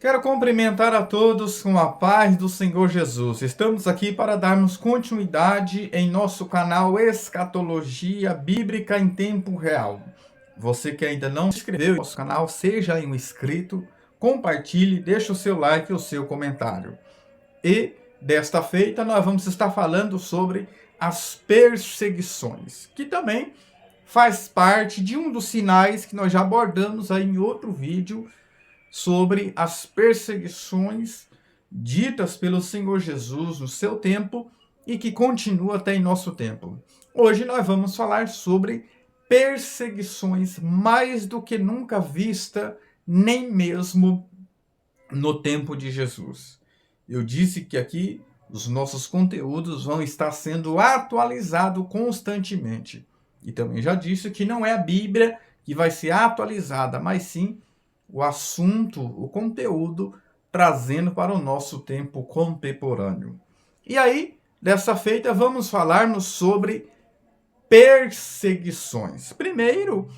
Quero cumprimentar a todos com a paz do Senhor Jesus. Estamos aqui para darmos continuidade em nosso canal Escatologia Bíblica em Tempo Real. Você que ainda não se inscreveu no nosso canal, seja aí um inscrito, compartilhe, deixe o seu like e o seu comentário. E, desta feita, nós vamos estar falando sobre as perseguições, que também faz parte de um dos sinais que nós já abordamos aí em outro vídeo, sobre as perseguições ditas pelo Senhor Jesus no seu tempo e que continua até em nosso tempo. Hoje nós vamos falar sobre perseguições mais do que nunca vista, nem mesmo no tempo de Jesus. Eu disse que aqui os nossos conteúdos vão estar sendo atualizados constantemente. E também já disse que não é a Bíblia que vai ser atualizada, mas sim o assunto, o conteúdo, trazendo para o nosso tempo contemporâneo. E aí, dessa feita, vamos falarmos sobre perseguições. Primeiro,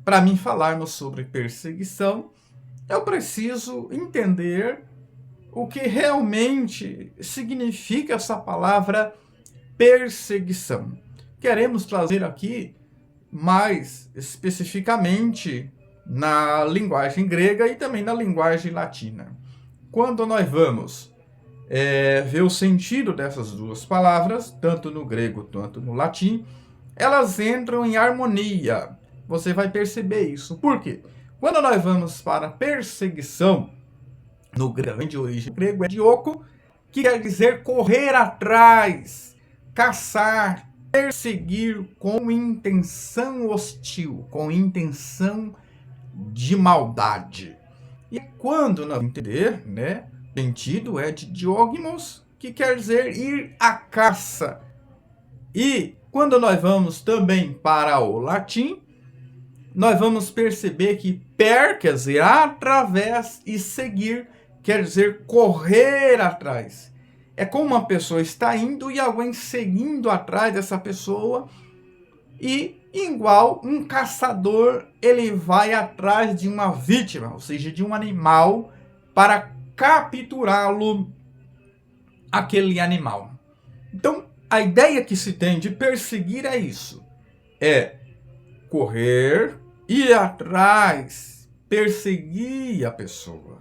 para mim falarmos sobre perseguição, eu preciso entender o que realmente significa essa palavra perseguição. Queremos trazer aqui mais especificamente na linguagem grega e também na linguagem latina. Quando nós vamos ver o sentido dessas duas palavras, tanto no grego quanto no latim, elas entram em harmonia. Você vai perceber isso. Por quê? Quando nós vamos para perseguição, no grego, de origem grego, é dioko, que quer dizer correr atrás, caçar, perseguir com intenção hostil, com intenção de maldade. E quando nós entender, né, o sentido é de diogmos, que quer dizer ir à caça. E quando nós vamos também para o latim, nós vamos perceber que per quer dizer através e seguir quer dizer correr atrás. É como uma pessoa está indo e alguém seguindo atrás dessa pessoa, e igual um caçador, ele vai atrás de uma vítima, ou seja, de um animal, para capturá-lo, aquele animal. Então, a ideia que se tem de perseguir é isso, é correr, ir atrás, perseguir a pessoa.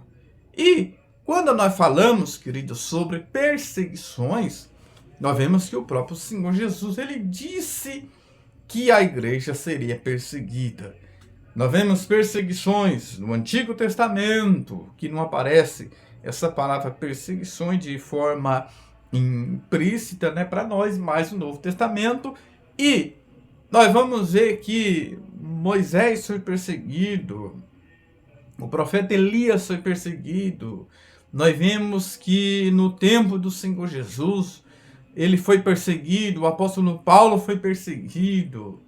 E quando nós falamos, queridos, sobre perseguições, nós vemos que o próprio Senhor Jesus, ele disse que a igreja seria perseguida. Nós vemos perseguições no Antigo Testamento, que não aparece essa palavra perseguições de forma implícita, né, para nós, mas no Novo Testamento. E nós vamos ver que Moisés foi perseguido, o profeta Elias foi perseguido. Nós vemos que no tempo do Senhor Jesus, ele foi perseguido, o apóstolo Paulo foi perseguido,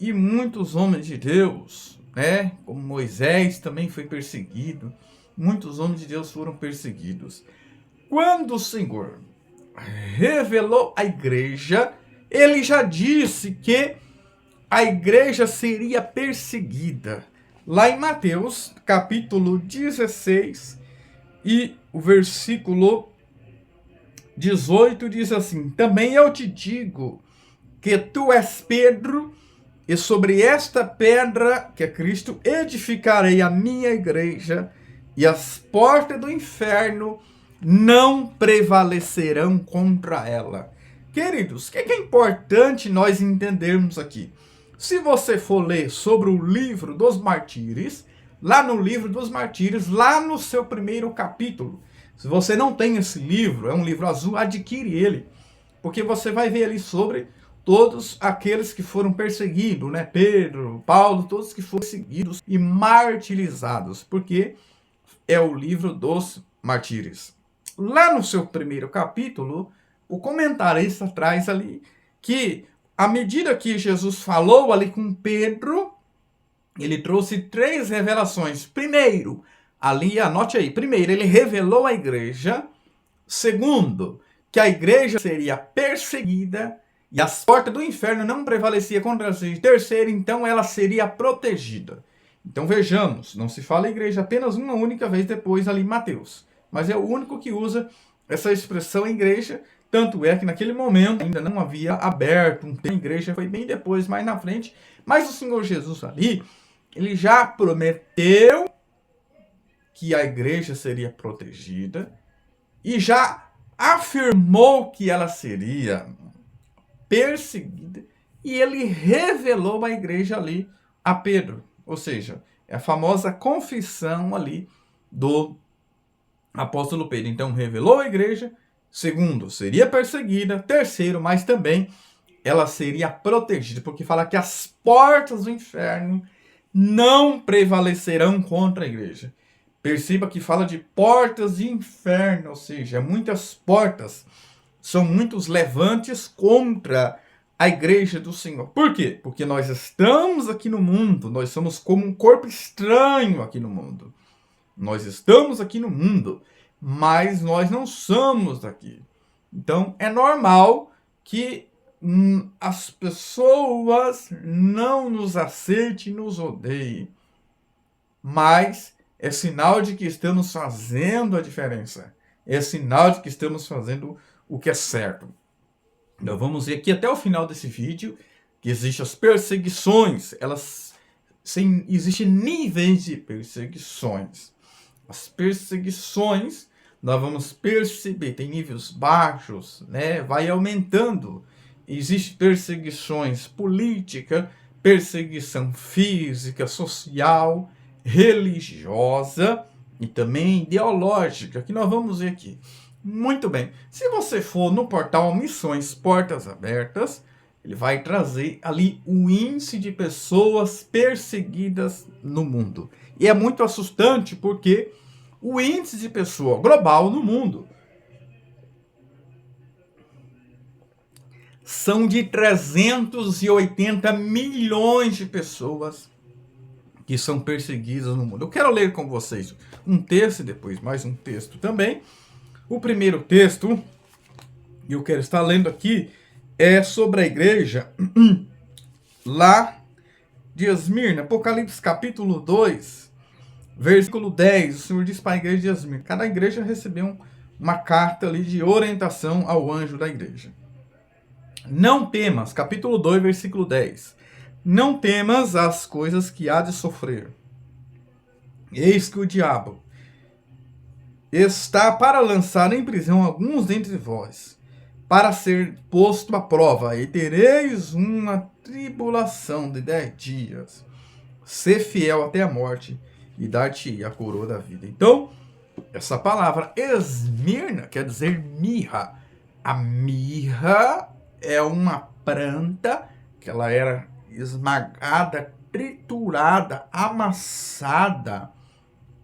e muitos homens de Deus, né, como Moisés também foi perseguido, muitos homens de Deus foram perseguidos. Quando o Senhor revelou a igreja, ele já disse que a igreja seria perseguida. Lá em Mateus, capítulo 16, e o versículo 18 diz assim: também eu te digo que tu és Pedro, e sobre esta pedra, que é Cristo, edificarei a minha igreja, e as portas do inferno não prevalecerão contra ela. Queridos, o que é importante nós entendermos aqui? Se você for ler sobre o livro dos Martírios, lá no livro dos Martírios, lá no seu primeiro capítulo, se você não tem esse livro, é um livro azul, adquire ele, porque você vai ver ali sobre todos aqueles que foram perseguidos, né? Pedro, Paulo, todos que foram perseguidos e martirizados, porque é o livro dos Martírios. Lá no seu primeiro capítulo, o comentarista traz ali que, à medida que Jesus falou ali com Pedro, ele trouxe 3 revelações. Primeiro, ali, anote aí. Primeiro, ele revelou a igreja. Segundo, que a igreja seria perseguida e as portas do inferno não prevaleciam contra ela. Terceiro, então, ela seria protegida. Então vejamos, não se fala igreja apenas uma única vez depois ali em Mateus, mas é o único que usa essa expressão igreja, tanto é que naquele momento ainda não havia aberto uma igreja, foi bem depois, mais na frente, mas o Senhor Jesus ali, ele já prometeu que a igreja seria protegida e já afirmou que ela seria perseguida e ele revelou a igreja ali a Pedro. Ou seja, é a famosa confissão ali do apóstolo Pedro. Então, revelou a igreja. Segundo, seria perseguida. Terceiro, mas também ela seria protegida, porque fala que as portas do inferno não prevalecerão contra a igreja. Perceba que fala de portas de inferno, ou seja, muitas portas, são muitos levantes contra a igreja do Senhor. Por quê? Porque nós estamos aqui no mundo, nós somos como um corpo estranho aqui no mundo. Nós estamos aqui no mundo, mas nós não somos daqui. Então, é normal que as pessoas não nos aceitem e nos odeiem. Mas é sinal de que estamos fazendo a diferença. É sinal de que estamos fazendo o que é certo. Então vamos ver aqui até o final desse vídeo que existem as perseguições. Existem níveis de perseguições. As perseguições, nós vamos perceber, tem níveis baixos, né? Vai aumentando. Existem perseguições políticas, perseguição física, social, religiosa e também ideológica, que nós vamos ver aqui. Muito bem, se você for no portal Missões Portas Abertas, ele vai trazer ali o índice de pessoas perseguidas no mundo. E é muito assustante porque o índice de pessoa global no mundo são de 380 milhões de pessoas que são perseguidas no mundo. Eu quero ler com vocês um texto e depois mais um texto também. O primeiro texto, que eu quero estar lendo aqui, é sobre a igreja lá de Esmirna, Apocalipse capítulo 2, versículo 10. O Senhor diz para a igreja de Esmirna, cada igreja recebeu uma carta ali de orientação ao anjo da igreja. Não temas, capítulo 2, versículo 10. Não temas as coisas que há de sofrer. Eis que o diabo está para lançar em prisão alguns dentre vós, para ser posto à prova, e tereis uma tribulação de 10 dias. Ser fiel até a morte, e dar-te a coroa da vida. Então, essa palavra Esmirna quer dizer mirra. A mirra é uma planta que ela era esmagada, triturada, amassada,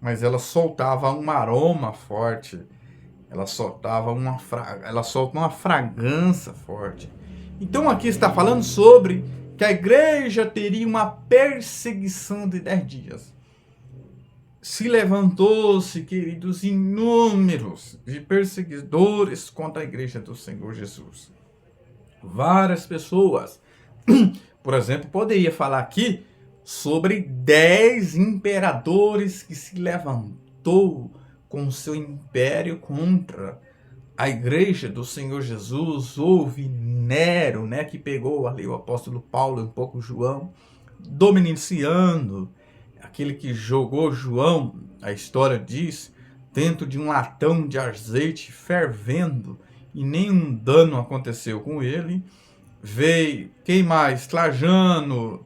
mas ela soltava um aroma forte, ela solta uma fragrância forte. Então aqui está falando sobre que a igreja teria uma perseguição de 10 dias. Se levantou-se, queridos, inúmeros de perseguidores contra a igreja do Senhor Jesus. Várias pessoas. Por exemplo, poderia falar aqui sobre 10 imperadores que se levantou com seu império contra a igreja do Senhor Jesus. Houve Nero, né, que pegou ali o apóstolo Paulo e um pouco João, Dominiciano, aquele que jogou João, a história diz, dentro de um latão de azeite fervendo e nenhum dano aconteceu com ele. Veio, quem mais? Trajano,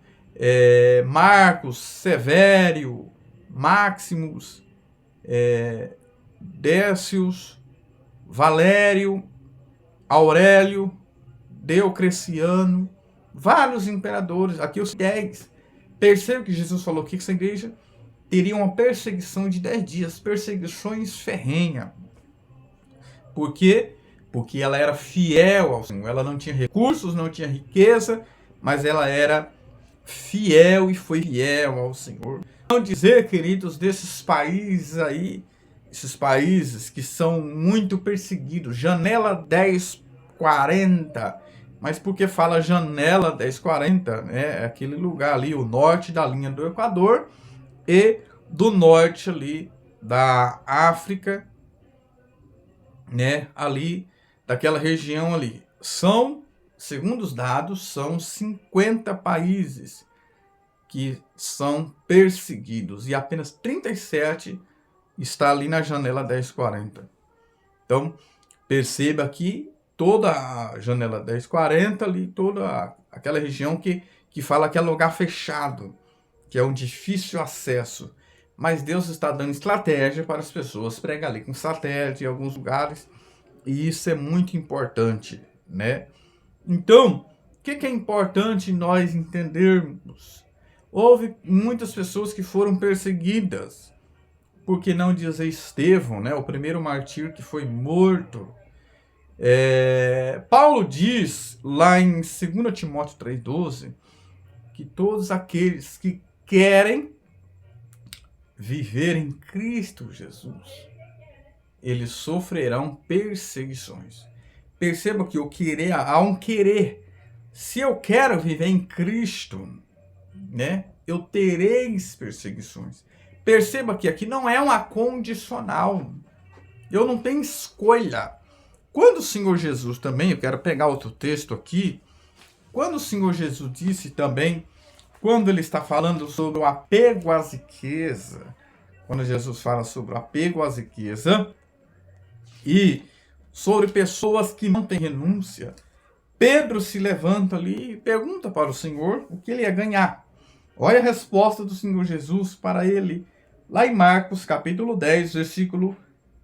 Marcos, Sevério, Máximos, Décius, Valério, Aurélio, Diocleciano, vários imperadores, aqui os 10. Percebe que Jesus falou que essa igreja teria uma perseguição de 10 dias, perseguições ferrenhas. Por quê? Porque ela era fiel ao Senhor. Ela não tinha recursos, não tinha riqueza, mas ela era fiel e foi fiel ao Senhor. Não dizer, queridos, desses países aí, esses países que são muito perseguidos, janela 1040, mas por que fala janela 1040? É aquele lugar ali, o norte da linha do Equador, e do norte ali da África, né, ali daquela região ali. São, segundo os dados, são 50 países que são perseguidos e apenas 37 está ali na janela 1040. Então, perceba que toda a janela 1040 ali, toda aquela região que fala que é lugar fechado, que é um difícil acesso. Mas Deus está dando estratégia para as pessoas pregar ali com satélite em alguns lugares, e isso é muito importante, né? Então, o que é importante nós entendermos? Houve muitas pessoas que foram perseguidas, por que não dizer Estevão, né? O primeiro mártir que foi morto. Paulo diz lá em 2 Timóteo 3,12 que todos aqueles que querem viver em Cristo Jesus, eles sofrerão perseguições. Perceba que há um querer. Se eu quero viver em Cristo, né, eu terei perseguições. Perceba que aqui não é uma condicional. Eu não tenho escolha. Quando o Senhor Jesus também, eu quero pegar outro texto aqui, quando o Senhor Jesus disse também, quando ele está falando sobre o apego às riquezas, quando Jesus fala sobre o apego às riquezas e sobre pessoas que não têm renúncia, Pedro se levanta ali e pergunta para o Senhor o que ele ia ganhar. Olha a resposta do Senhor Jesus para ele, lá em Marcos capítulo 10, versículo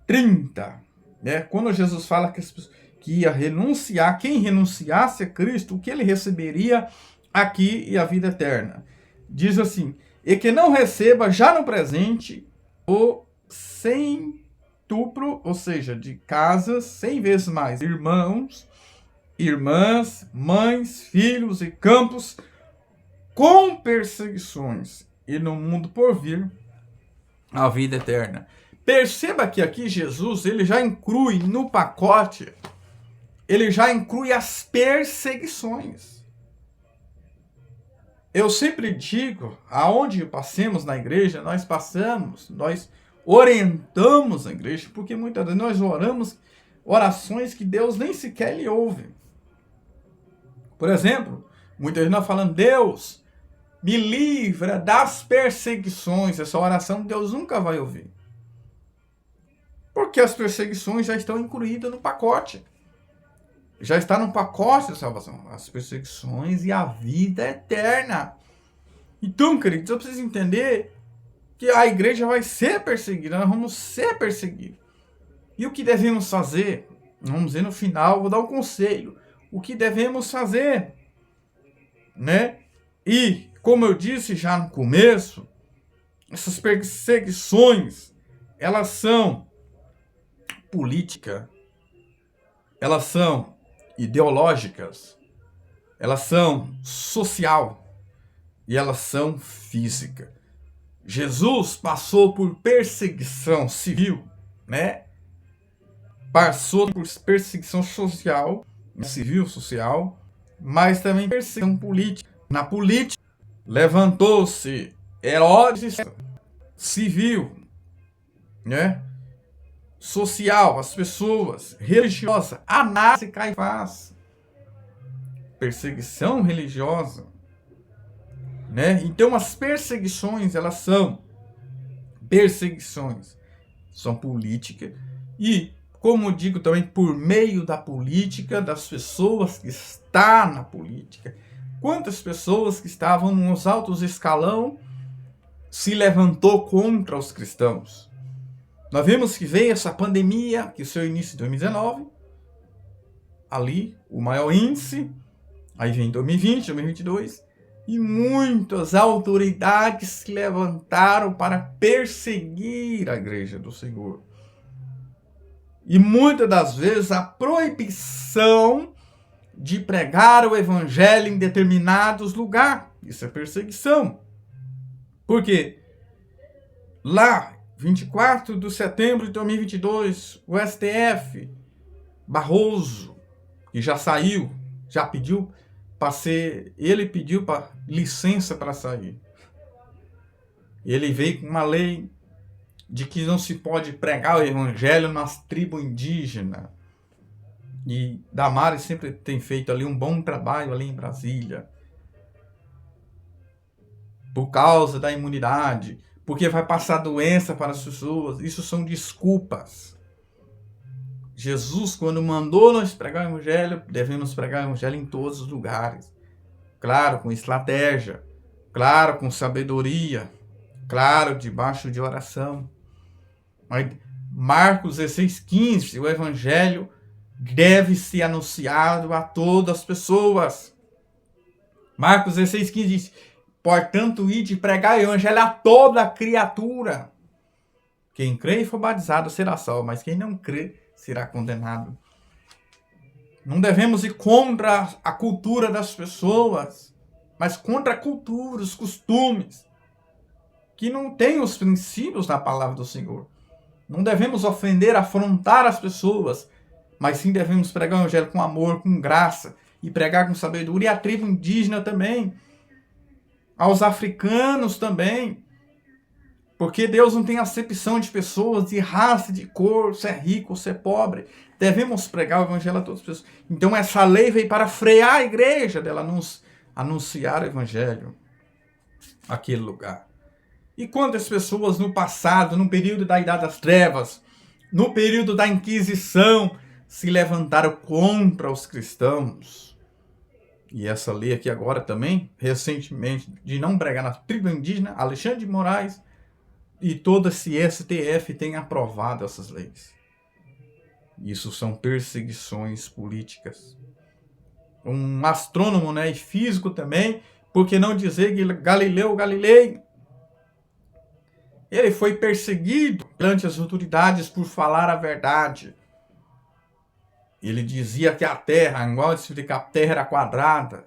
30. Né? Quando Jesus fala que ia renunciar, quem renunciasse a Cristo, o que ele receberia aqui e a vida eterna. Diz assim, e que não receba já no presente o centuplo, ou seja, de casas 100 vezes mais, irmãos, irmãs, mães, filhos e campos, com perseguições, e no mundo por vir a vida eterna. Perceba que aqui Jesus, ele já inclui no pacote, ele já inclui as perseguições. Eu sempre digo, aonde passemos na igreja, nós passamos, nós orientamos a igreja, porque muitas vezes nós oramos orações que Deus nem sequer lhe ouve. Por exemplo, muitas vezes nós falamos, Deus, me livra das perseguições. Essa oração Deus nunca vai ouvir. Porque as perseguições já estão incluídas no pacote. Já está no pacote da salvação. As perseguições e a vida eterna. Então, queridos, eu preciso entender que a igreja vai ser perseguida. Nós vamos ser perseguidos. E o que devemos fazer? Vamos ver no final, vou dar um conselho. O que devemos fazer? Né? E, como eu disse já no começo, essas perseguições, elas são política, elas são ideológicas, elas são social e elas são física. Jesus passou por perseguição civil, né? Passou por perseguição social, civil, social, mas também perseguição política. Na política, levantou-se Herodes, civil, né? Social, as pessoas, religiosa, Anás e Caifás, perseguição religiosa, né? Então as perseguições, elas são perseguições, são políticas e, como digo também, por meio da política, das pessoas que estão na política. Quantas pessoas que estavam nos altos escalão se levantou contra os cristãos? Nós vimos que veio essa pandemia, que seu início em 2019, ali, o maior índice, aí vem 2020, 2022, e muitas autoridades se levantaram para perseguir a igreja do Senhor. E muitas das vezes a proibição de pregar o evangelho em determinados lugares, isso é perseguição. Por quê? Lá, 24 de setembro de 2022, o STF, Barroso, que já saiu, já pediu para ser, ele pediu licença para sair. Ele veio com uma lei de que não se pode pregar o evangelho nas tribos indígenas. E Damares sempre tem feito ali um bom trabalho ali em Brasília. Por causa da imunidade, porque vai passar doença para as pessoas. Isso são desculpas. Jesus, quando mandou nós pregar o evangelho, devemos pregar o evangelho em todos os lugares. Claro, com estratégia. Claro, com sabedoria. Claro, debaixo de oração. Mas Marcos 16:15, o evangelho deve ser anunciado a todas as pessoas. Marcos 16:15 diz: portanto, ide pregar o evangelho a toda criatura. Quem crê e for batizado será salvo, mas quem não crê será condenado. Não devemos ir contra a cultura das pessoas, mas contra a cultura, os costumes, que não têm os princípios da palavra do Senhor. Não devemos ofender, afrontar as pessoas, mas sim devemos pregar o evangelho com amor, com graça, e pregar com sabedoria, e a tribo indígena também, aos africanos também, porque Deus não tem acepção de pessoas, de raça, de cor, se é rico ou se é pobre. Devemos pregar o evangelho a todas as pessoas. Então essa lei veio para frear a igreja dela anunciar o evangelho àquele lugar. E quantas pessoas no passado, no período da Idade das Trevas, no período da Inquisição, se levantaram contra os cristãos? E essa lei aqui agora também, recentemente, de não pregar na tribo indígena, Alexandre de Moraes e todo esse STF tem aprovado essas leis. Isso são perseguições políticas. Um astrônomo, né, e físico também, por que não dizer que Galileu Galilei, ele foi perseguido perante as autoridades por falar a verdade. Ele dizia que a Terra, igual de que a Terra era quadrada,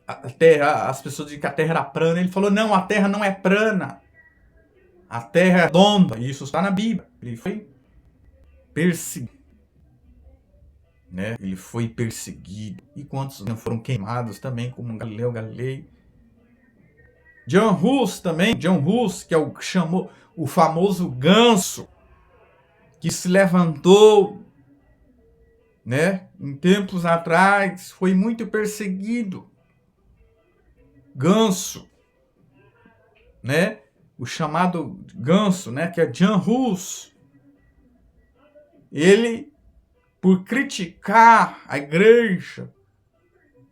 a Terra, as pessoas diziam que a Terra era plana. Ele falou, não, a Terra não é plana. A Terra é redonda. E isso está na Bíblia. Ele foi perseguido. Né? Ele foi perseguido. E quantos não foram queimados também, como Galileu Galilei. John Hus também. John Hus, que é o que chamou o famoso ganso, que se levantou, né, em tempos atrás, foi muito perseguido. Ganso, né, o chamado ganso, né, que é John Hus, ele, por criticar a igreja,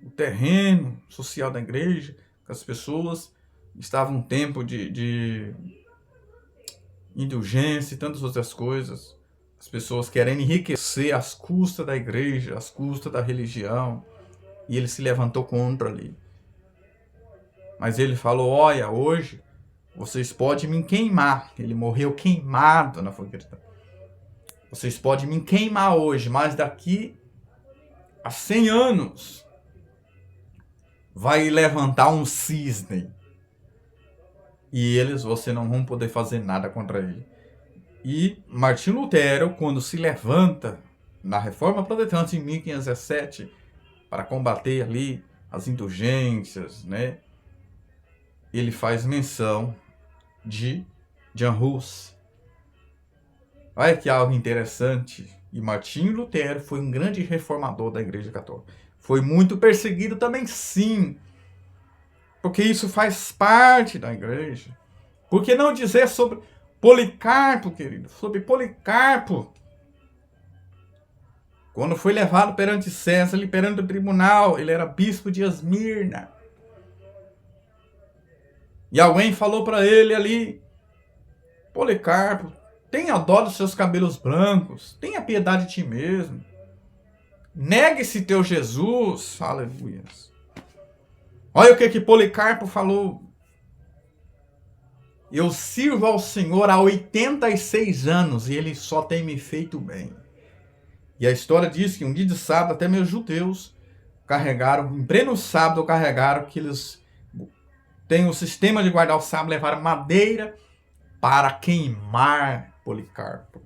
o terreno social da igreja, que as pessoas estavam em tempo de indulgência e tantas outras coisas, as pessoas querendo enriquecer às custas da igreja, às custas da religião, e ele se levantou contra ali. Mas ele falou, olha, hoje vocês podem me queimar. Ele morreu queimado na fogueira. Vocês podem me queimar hoje, mas daqui a 100 anos vai levantar um cisne. E você não vão poder fazer nada contra ele. E Martinho Lutero, quando se levanta na Reforma Protestante em 1517, para combater ali as indulgências, né, ele faz menção de John Hus. Olha que algo interessante. E Martinho Lutero foi um grande reformador da Igreja Católica. Foi muito perseguido também, sim. Porque isso faz parte da igreja. Por que não dizer sobre Policarpo, querido? Sobre Policarpo. Quando foi levado perante César, ele perante o tribunal, ele era bispo de Esmirna. E alguém falou para ele ali, Policarpo, tenha dó dos seus cabelos brancos, tenha piedade de ti mesmo. Negue-se teu Jesus, aleluia. Olha o que Policarpo falou. Eu sirvo ao Senhor há 86 anos e ele só tem me feito bem. E a história diz que um dia de sábado até meus judeus carregaram, em pleno sábado carregaram, que eles têm o sistema de guardar o sábado, levaram madeira para queimar Policarpo.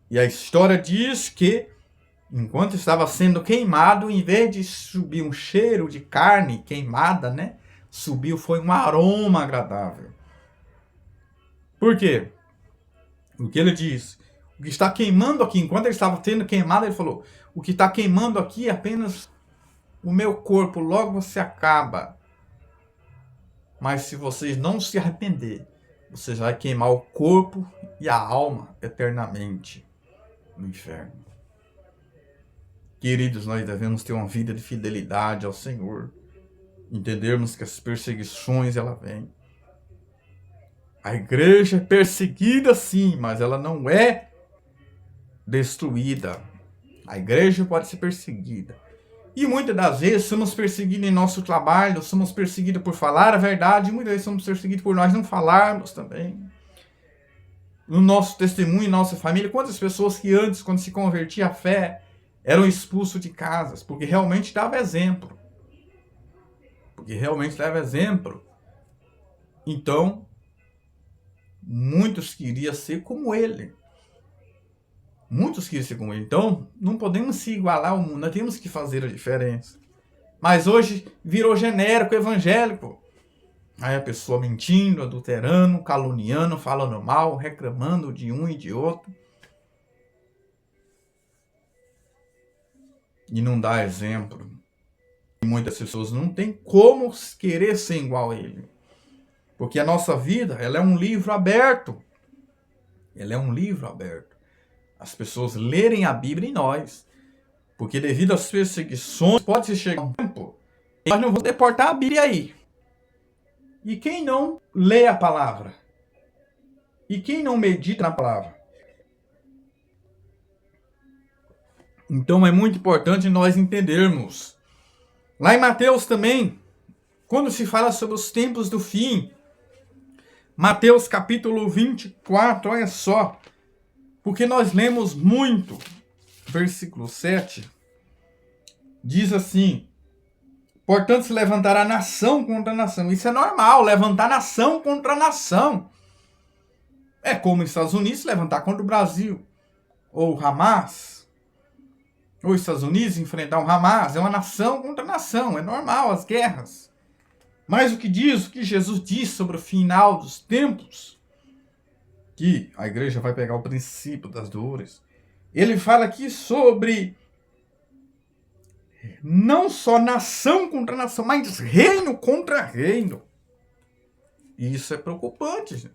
E a história diz que enquanto estava sendo queimado, em vez de subir um cheiro de carne queimada, né, subiu foi um aroma agradável. Por quê? O que ele diz? O que está queimando aqui, enquanto ele estava sendo queimado, ele falou: o que está queimando aqui é apenas o meu corpo, logo você acaba. Mas se vocês não se arrepender, vocês vão queimar o corpo e a alma eternamente no inferno. Queridos, nós devemos ter uma vida de fidelidade ao Senhor. Entendermos que as perseguições, ela vem. A igreja é perseguida sim, mas ela não é destruída. A igreja pode ser perseguida. E muitas das vezes somos perseguidos em nosso trabalho, somos perseguidos por falar a verdade, e muitas vezes somos perseguidos por nós não falarmos também. No nosso testemunho, em nossa família, quantas pessoas que antes, quando se convertia à fé, eram expulsos de casas, porque realmente dava exemplo. Então, muitos queriam ser como ele. Então, não podemos se igualar ao mundo, nós temos que fazer a diferença. Mas hoje virou genérico evangélico. Aí a pessoa mentindo, adulterando, caluniando, falando mal, reclamando de um e de outro. E não dá exemplo. E muitas pessoas não têm como querer ser igual a ele. Porque a nossa vida, ela é um livro aberto. As pessoas lerem a Bíblia em nós. Porque devido às perseguições, pode chegar um tempo que nós não vamos deportar a Bíblia aí. E quem não lê a palavra? E quem não medita na palavra? Então é muito importante nós entendermos. Lá em Mateus também, quando se fala sobre os tempos do fim, Mateus capítulo 24, olha só. Porque nós lemos muito, versículo 7, diz assim: portanto se levantará nação contra nação. Isso é normal, levantar nação contra nação. É como os Estados Unidos levantar contra o Brasil, ou o Hamas. Ou os Estados Unidos enfrentar o Hamas, é uma nação contra nação, é normal as guerras. Mas o que Jesus diz sobre o final dos tempos, que a igreja vai pegar o princípio das dores, ele fala aqui sobre não só nação contra nação, mas reino contra reino. E isso é preocupante.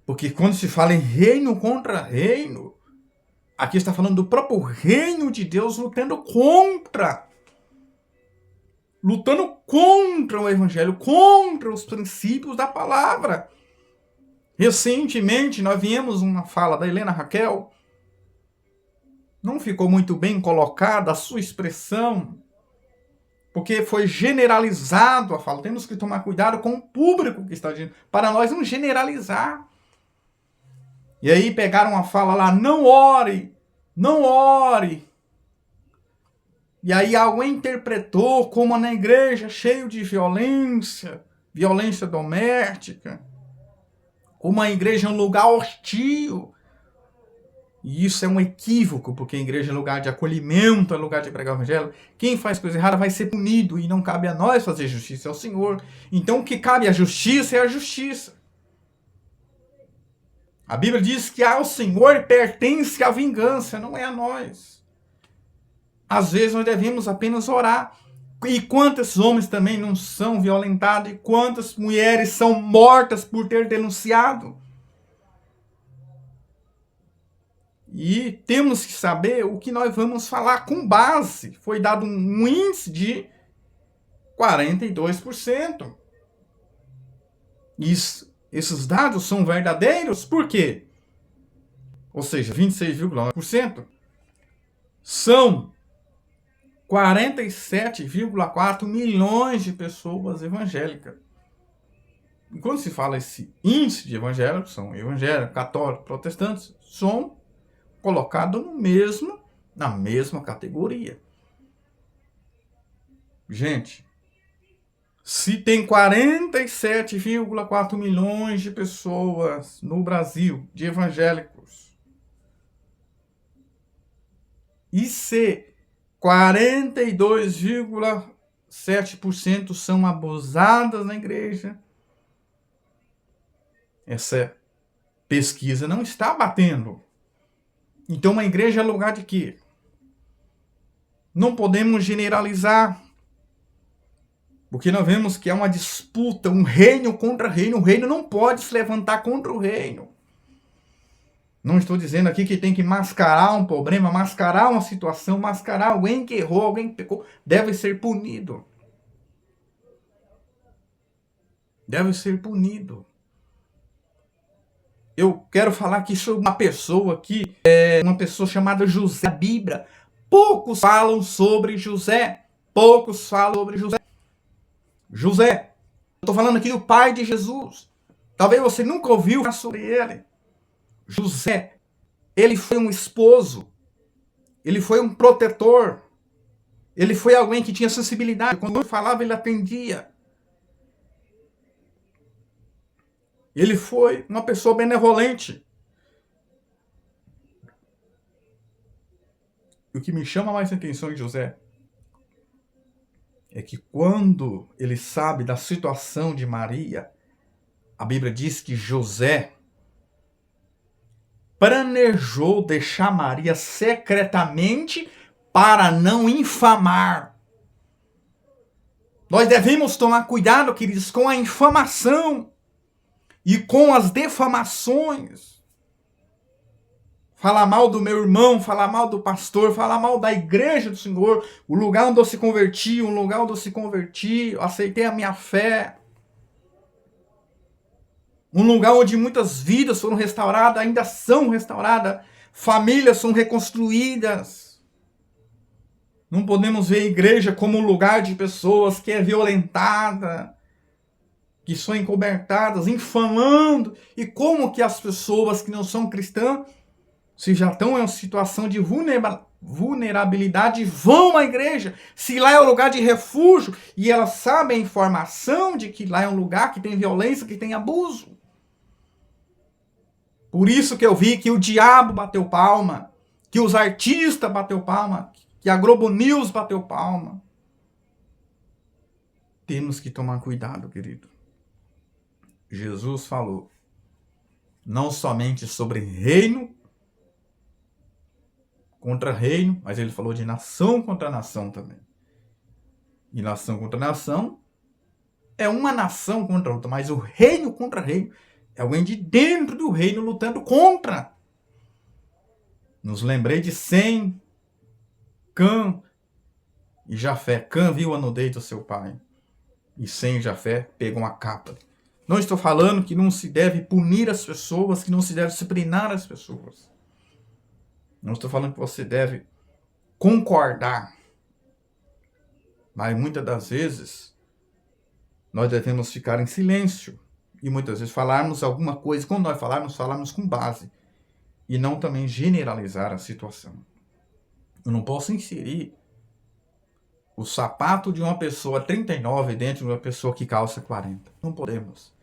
Porque quando se fala em reino contra reino, aqui está falando do próprio reino de Deus lutando contra o evangelho, contra os princípios da palavra. Recentemente, nós vimos uma fala da Helena Raquel. Não ficou muito bem colocada a sua expressão, porque foi generalizado a fala. Temos que tomar cuidado com o público que está dizendo, para nós não generalizar. E aí pegaram a fala lá: não ore. E aí alguém interpretou como na igreja cheio de violência doméstica, como a igreja é um lugar hostil. E isso é um equívoco, porque a igreja é lugar de acolhimento, é lugar de pregar o evangelho. Quem faz coisa errada vai ser punido, e não cabe a nós fazer justiça, é o Senhor. Então o que cabe à justiça é a justiça. A Bíblia diz que ao Senhor pertence a vingança, não é a nós. Às vezes nós devemos apenas orar. E quantos homens também não são violentados? E quantas mulheres são mortas por ter denunciado? E temos que saber o que nós vamos falar com base. Foi dado um índice de 42%. Esses dados são verdadeiros? Por quê? Ou seja, 26,9% são 47,4 milhões de pessoas evangélicas. E quando se fala esse índice de evangélicos, são evangélicos, católicos, protestantes, são colocados na mesma categoria. Gente, se tem 47,4 milhões de pessoas no Brasil, de evangélicos, e se 42,7% são abusadas na igreja. Essa pesquisa não está batendo. Então, uma igreja é lugar de quê? Não podemos generalizar, porque nós vemos que é uma disputa, um reino contra reino. O reino não pode se levantar contra o reino. Não estou dizendo aqui que tem que mascarar um problema, mascarar uma situação, mascarar alguém que errou, alguém que pecou. Deve ser punido. Deve ser punido. Eu quero falar aqui sobre uma pessoa aqui, uma pessoa chamada José da Bíblia. Poucos falam sobre José. Poucos falam sobre José. José, eu estou falando aqui do pai de Jesus. Talvez você nunca ouviu falar sobre ele. José, ele foi um esposo. Ele foi um protetor. Ele foi alguém que tinha sensibilidade. Quando ele falava, ele atendia. Ele foi uma pessoa benevolente. E o que me chama mais a atenção em José é que quando ele sabe da situação de Maria, a Bíblia diz que José planejou deixar Maria secretamente para não infamar. Nós devemos tomar cuidado, queridos, com a infamação e com as defamações. Falar mal do meu irmão, falar mal do pastor, falar mal da igreja do Senhor, o lugar onde eu se converti, eu aceitei a minha fé. Um lugar onde muitas vidas foram restauradas, ainda são restauradas, famílias são reconstruídas. Não podemos ver a igreja como um lugar de pessoas que é violentada, que são encobertadas, infamando. E como que as pessoas que não são cristãs, se já estão em uma situação de vulnerabilidade, vão à igreja? Se lá é o lugar de refúgio e elas sabem a informação de que lá é um lugar que tem violência, que tem abuso. Por isso que eu vi que o diabo bateu palma, que os artistas bateu palma, que a Globo News bateu palma. Temos que tomar cuidado, querido. Jesus falou não somente sobre reino contra reino, mas ele falou de nação contra nação também. E nação contra nação é uma nação contra outra, mas o reino contra reino é alguém de dentro do reino lutando contra. Nos lembrei de Sem, Cã e Jafé. Cã viu a nudez do seu pai. E Sem e Jafé pegam a capa. Não estou falando que não se deve punir as pessoas, que não se deve disciplinar as pessoas. Não estou falando que você deve concordar. Mas muitas das vezes nós devemos ficar em silêncio. E muitas vezes falarmos alguma coisa. Quando nós falarmos com base. E não também generalizar a situação. Eu não posso inserir o sapato de uma pessoa 39 dentro de uma pessoa que calça 40. Não podemos.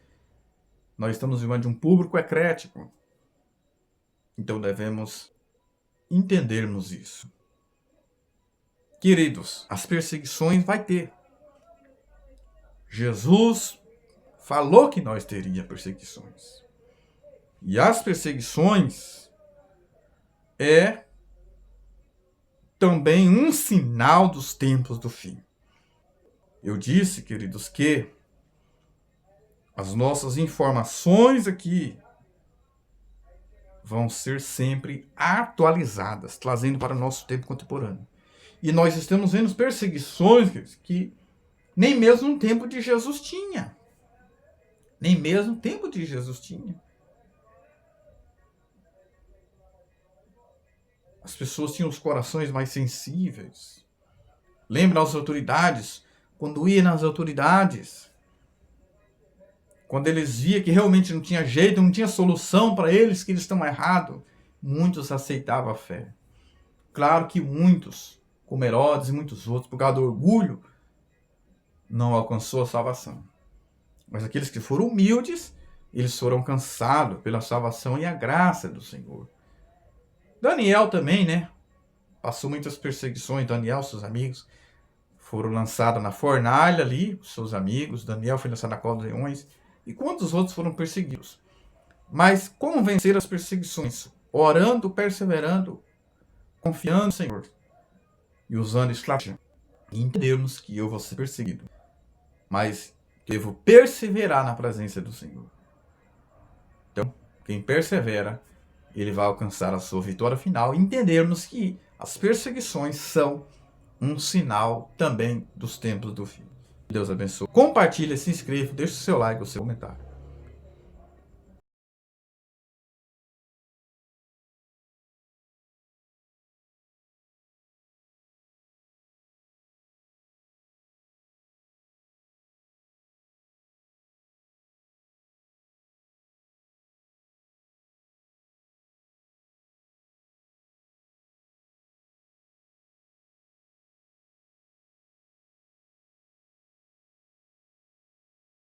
Nós estamos vivendo de um público eclético. Então devemos entendermos isso. Queridos, as perseguições vai ter. Jesus falou que nós teríamos perseguições. E as perseguições é também um sinal dos tempos do fim. Eu disse, queridos, que as nossas informações aqui vão ser sempre atualizadas, trazendo para o nosso tempo contemporâneo. E nós estamos vendo perseguições que nem mesmo no tempo de Jesus tinha. Nem mesmo no tempo de Jesus tinha. As pessoas tinham os corações mais sensíveis. Lembra as autoridades? Quando ia nas autoridades, quando eles viam que realmente não tinha jeito, não tinha solução para eles, que eles estão errados, muitos aceitavam a fé. Claro que muitos, como Herodes e muitos outros, por causa do orgulho, não alcançou a salvação. Mas aqueles que foram humildes, eles foram alcançados pela salvação e a graça do Senhor. Daniel também, né? passou muitas perseguições. Daniel, seus amigos, foram lançados na fornalha ali, seus amigos. Daniel foi lançado na cova dos leões. E quantos outros foram perseguidos? Mas como vencer as perseguições? Orando, perseverando, confiando no Senhor e usando estratégia. E entendermos que eu vou ser perseguido, mas devo perseverar na presença do Senhor. Então, quem persevera, ele vai alcançar a sua vitória final. E entendermos que as perseguições são um sinal também dos tempos do fim. Deus abençoe. Compartilhe, se inscreva, deixe o seu like, o seu comentário.